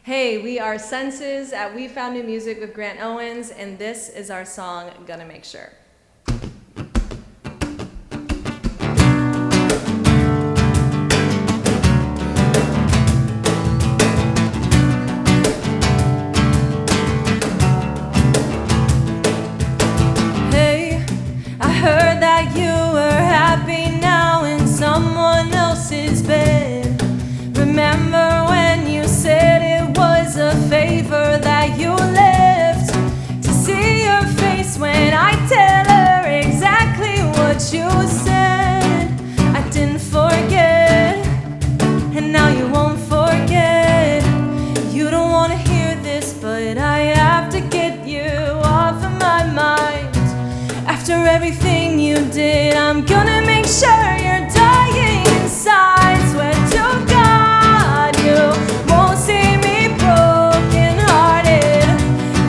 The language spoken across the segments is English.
Hey, we are Senses at We Found New Music with Grant Owens, and this is our song, Gonna Make Sure. Hey, I heard that you were happy now in someone else's bed. Remember when you said it was a favor that you left to see your face when I tell her exactly what you said. I didn't forget, and now you won't forget. You don't want to hear this, but I have to get you off of my mind. After everything you did, I'm gonna make sure you're dying inside. Swear to God you won't see me broken hearted.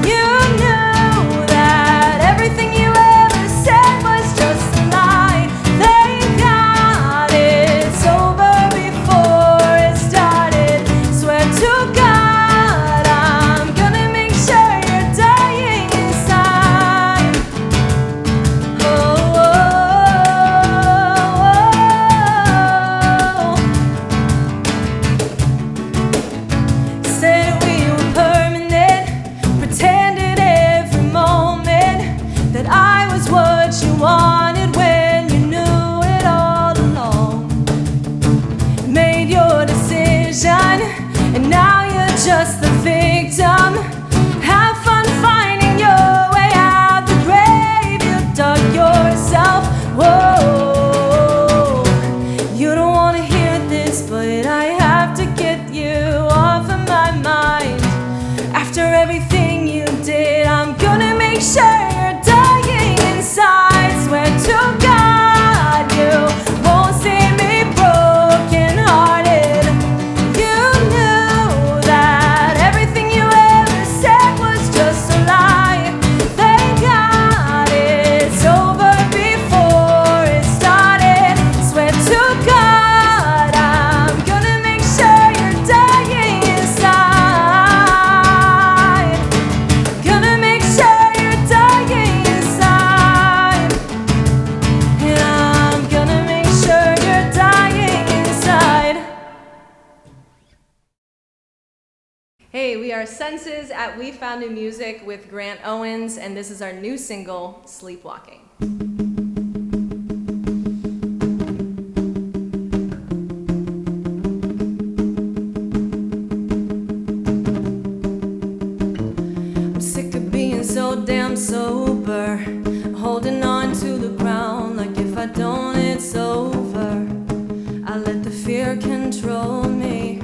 You knew that everything you ever said was just a lie. Thank God it's over before it started. Swear to God I'm gonna make sure you're dying inside. Said we were permanent, pretended every moment that I was what you wanted when you knew it all along. Made your decision, and now you're just the victim. Have fun finding your way out the grave you dug yourself. Whoa, you don't want to hear this, but I have to get you off of my mind. After everything you did, I'm gonna make sure you're dying inside. Swear to God you won't see me broken hearted. You knew that everything you ever said was just a lie. Thank God it's over before it started. Swear to God I'm gonna make sure you're dying inside. Gonna make sure you're dying inside. And I'm gonna make sure you're dying inside. Hey, we are Senses at We Found New Music with Grant Owens, and this is our new single, Sleepwalking. I'm sick of being so damn sober, holding on to the ground like if I don't it's over. I let the fear control me.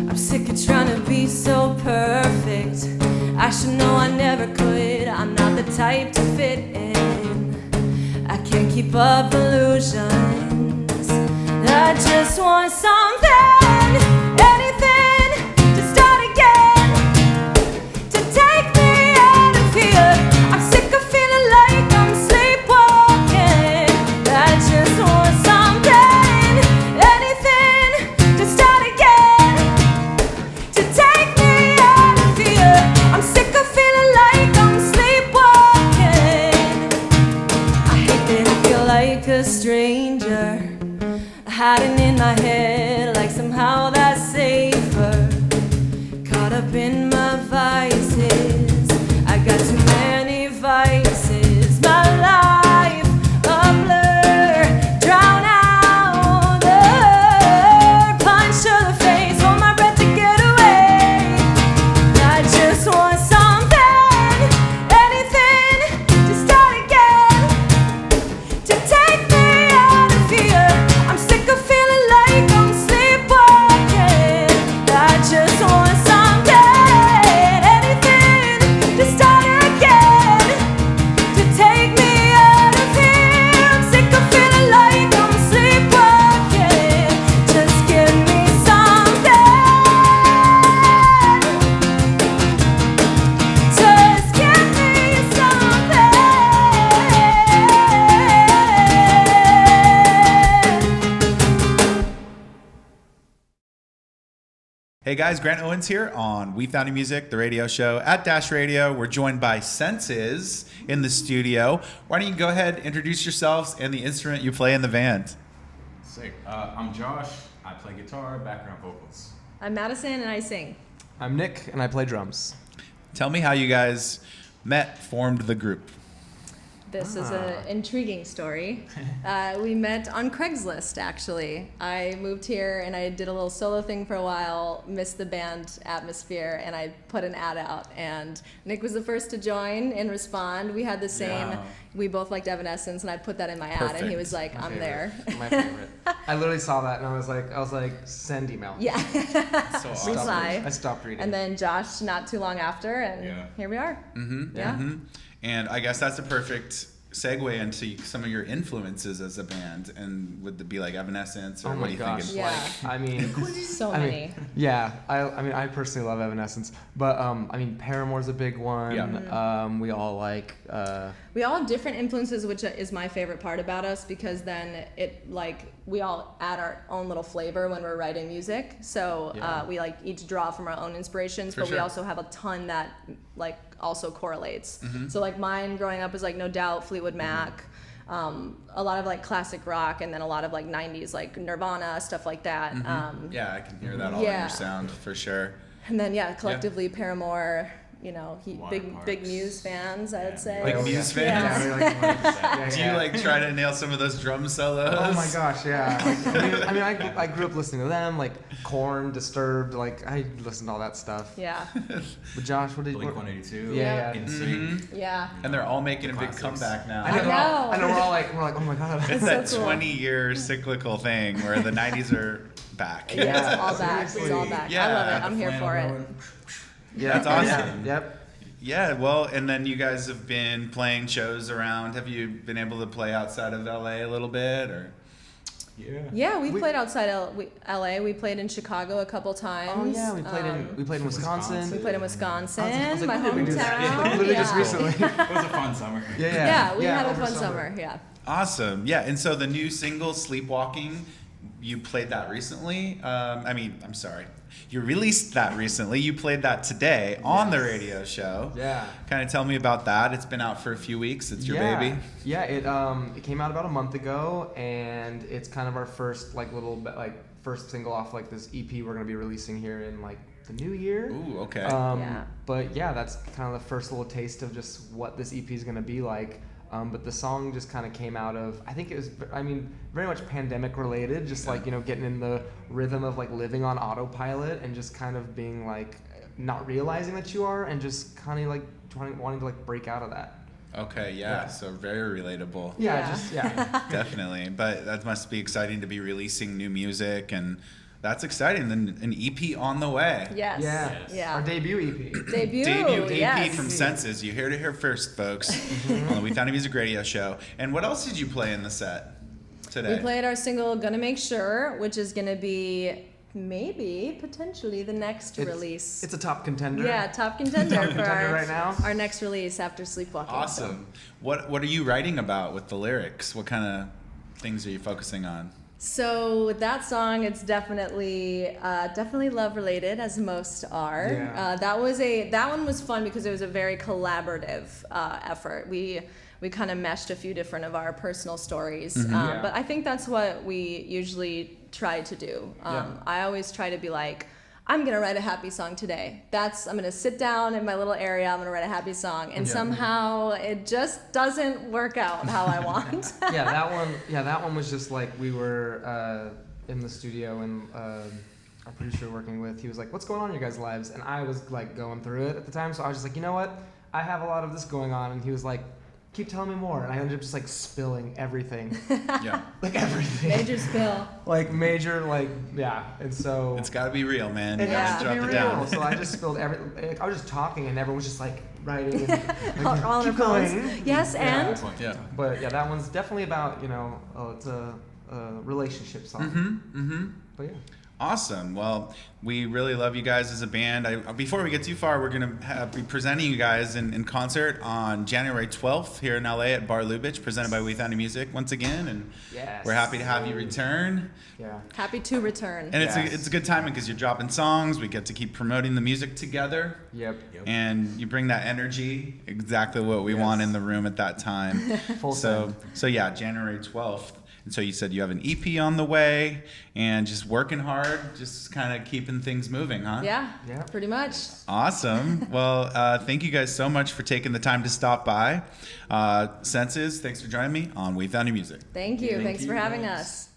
I'm sick of trying to be so perfect. I should know I never could. I'm not the type to fit in. I can't keep up illusions. I just want something, anything to start again, to take me out of here. I'm sick of feeling like I'm sleepwalking. I just want something, anything to start again, to take me out of here. I'm sick of feeling like I'm sleepwalking. I hate that I feel like a stranger, hiding in my head like somehow that's safer. Caught up in my vices, I got too many vices. My life a blur, drown out the hurt. Punch to the face, hold my breath to get away. I just want something, anything to start again, to take me out of here. I'm sick of feeling like I'm Hey guys, Grant Owens here on We Found Music, the radio show at Dash Radio. We're joined by Senses in the studio. Why don't you go ahead, introduce yourselves and the instrument you play in the band. Sick. I'm Josh. I play guitar, background vocals. I'm Madison and I sing. I'm Nick and I play drums. Tell me how you guys formed the group. This is an intriguing story. We met on Craigslist, actually. I moved here and I did a little solo thing for a while, missed the band atmosphere, and I put an ad out. And Nick was the first to join and respond. We had the same, we both liked Evanescence, and I put that in my ad, and he was like, I'm there. My favorite. I literally saw that and I was like, send email. Yeah. So awesome. Reply. I stopped reading. And then Josh, not too long after, and here we are. Mm-hmm. Yeah. Mm-hmm. And I guess that's a perfect segue into some of your influences as a band. And would it be like Evanescence or what do you think? Yeah. I mean, so many. I personally love Evanescence, but Paramore's a big one. Yeah. We all like. We all have different influences, which is my favorite part about us, because then we all add our own little flavor when we're writing music. So we each draw from our own inspirations, but we also have a ton that also correlates. Mm-hmm. So mine growing up was No Doubt, Fleetwood Mac, a lot of classic rock, and then a lot of 90s Nirvana, stuff like that. Mm-hmm. I can hear that all in your sound for sure. And then collectively Paramore. Big Muse fans, I would say. Big Muse fans? Yeah. Do you try to nail some of those drum solos? Oh my gosh, yeah. I grew up listening to them, Korn, Disturbed, I listened to all that stuff. Yeah. But Josh, what did you... Blink-182. Yeah. NSYNC. Yeah. And they're all making a big comeback now. I know. We're like, oh my god. It's so that cool. 20-year cyclical thing where the 90s are back. Yeah, it's all back. It's all back. Yeah. I love it. I'm here for it. Yeah, that's awesome. Yep. Yeah, well, and then you guys have been playing shows around. Have you been able to play outside of LA a little bit, or? Yeah, we played outside LA. We played in Chicago a couple times. Oh yeah, we played in Wisconsin. We played in Wisconsin, I was my when did we do hometown. that? Literally just recently. It was a fun summer. Yeah, we had a over fun summer. Yeah. Awesome. Yeah, and so the new single, Sleepwalking, you played that recently. You released that recently. You played that today on the radio show. Yeah. Kind of tell me about that. It's been out for a few weeks. It's your baby. Yeah, it came out about a month ago, and it's kind of our first first single off this EP we're gonna be releasing here in the new year. Ooh, okay. But yeah, that's kind of the first little taste of just what this EP is gonna be like. But the song just kind of came out of, I think it was, very much pandemic related, just getting in the rhythm of living on autopilot and just kind of being not realizing that you are, and just kind of wanting to break out of that. Okay, yeah, so very relatable. Yeah. Definitely. But that must be exciting to be releasing new music, and that's exciting. Then an EP on the way. Yes. Yeah. Our debut EP. Debut EP from Senses. You heard it here first, folks, on the We Found Music radio show. And what else did you play in the set today? We played our single "Gonna Make Sure," which is gonna be potentially the next release. It's a top contender. Yeah, top contender for right now. Our next release after Sleepwalking. Awesome. What are you writing about with the lyrics? What kind of things are you focusing on? So with that song, it's definitely love related, as most are. Yeah. That one was fun because it was a very collaborative effort. We kind of meshed a few different of our personal stories, but I think that's what we usually try to do. I always try to be I'm gonna write a happy song today. I'm gonna sit down in my little area. I'm gonna write a happy song, and somehow it just doesn't work out how I want. That one was just we were in the studio, and our producer working with, he was like, "What's going on in your guys' lives?" And I was going through it at the time, so I was just you know what? I have a lot of this going on, and he was like, keep telling me more, and I ended up just spilling everything. Yeah. Everything. Major spill. And so it's gotta be real, man. It has to be drop it real. down. So I just spilled everything. I was just talking, and everyone was just writing. And, all in keep our going. phones. Yes, and Yeah. But yeah, that one's definitely about it's a relationship song. Mm-hmm. Mm-hmm. But yeah. Awesome. Well, we really love you guys as a band. Before we get too far, we're going to be presenting you guys in concert on January 12th here in LA at Bar Lubitsch, presented by We Found Music once again. And Yes. we're happy to have you return. Yeah. Happy to return. And Yes. it's a good timing because you're dropping songs. We get to keep promoting the music together. Yep. And you bring that energy, exactly what we Yes. want in the room at that time. Full send. So yeah, January 12th. And so you said you have an EP on the way and just working hard, just kind of keeping things moving, huh? Yeah, Yeah. pretty much. Awesome. Well, thank you guys so much for taking the time to stop by. Senses, thanks for joining me on We Found Your Music. Thank you. Thank Thanks you, for having guys. us.